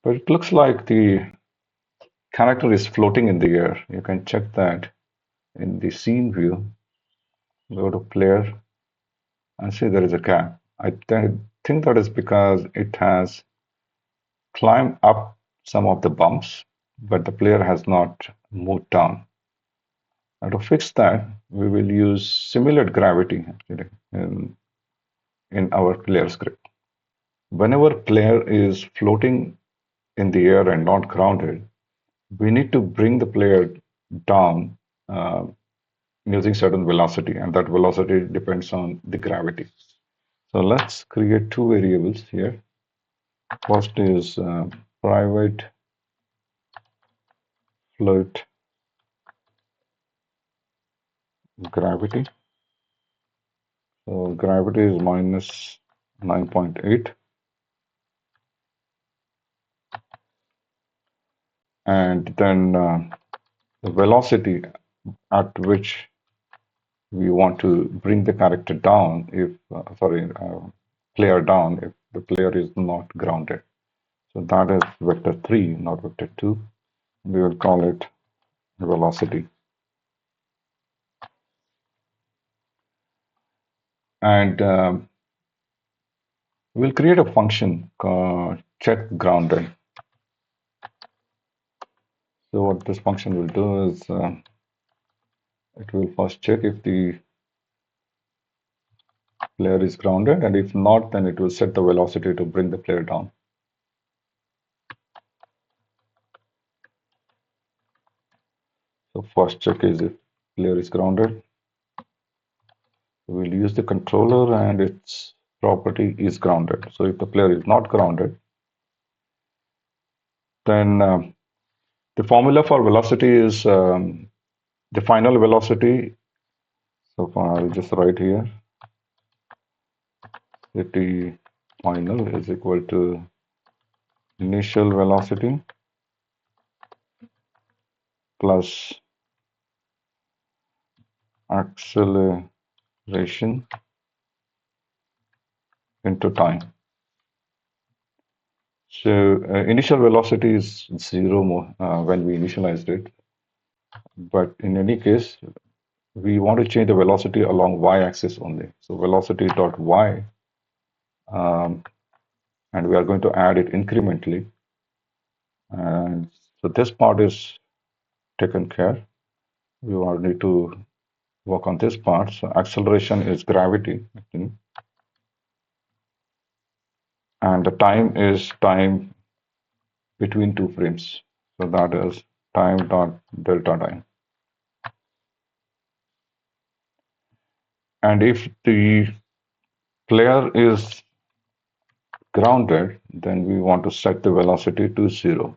But it looks like the character is floating in the air. You can check that in the scene view. Go to player and see there is a gap. Think that is because it has climbed up some of the bumps, but the player has not moved down. Now to fix that, we will use simulate gravity actually in our player script. Whenever player is floating in the air and not grounded, we need to bring the player down uh, using certain velocity, and that velocity depends on the gravity. So let's create two variables here. First is private float gravity. So gravity is minus 9.8, and then the velocity at which we want to bring the character down if, player down if the player is not grounded. So that is vector 3, not vector 2. We will call it velocity. And we'll create a function called check grounded. So what this function will do is it will first check if the player is grounded, and if not, then it will set the velocity to bring the player down. So first check is if player is grounded. We'll use the controller and its property is grounded. So if the player is not grounded, then the formula for velocity is the final velocity. So I'll just write here that the final is equal to initial velocity plus acceleration into time. So initial velocity is zero when we initialized it, but in any case, we want to change the velocity along y-axis only. So velocity dot y, um, and we are going to add it incrementally. And so this part is taken care. We will need to work on this part. So acceleration is gravity, and the time is time between two frames. So that is time dot delta time. And if the player is grounded, then we want to set the velocity to 0.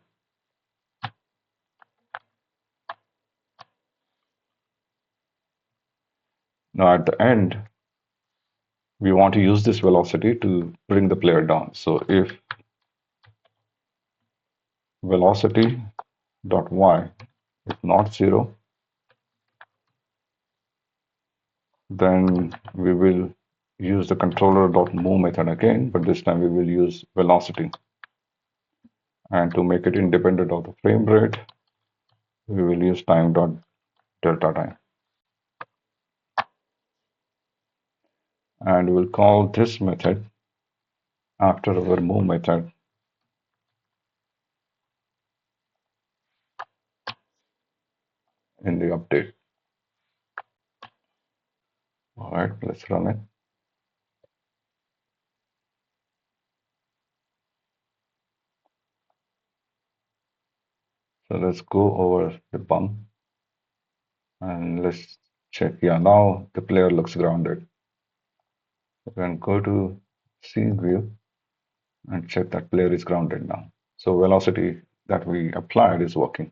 Now at the end, we want to use this velocity to bring the player down. So if velocity dot y is not 0, then we will use the controller dot move method again, but this time we will use velocity. And to make it independent of the frame rate, we will use time dot delta time. And we'll call this method after our move method. In the update. All right, let's run it. So let's go over the bump and let's check. Yeah, now the player looks grounded. We can go to scene view and check that player is grounded now. So velocity that we applied is working.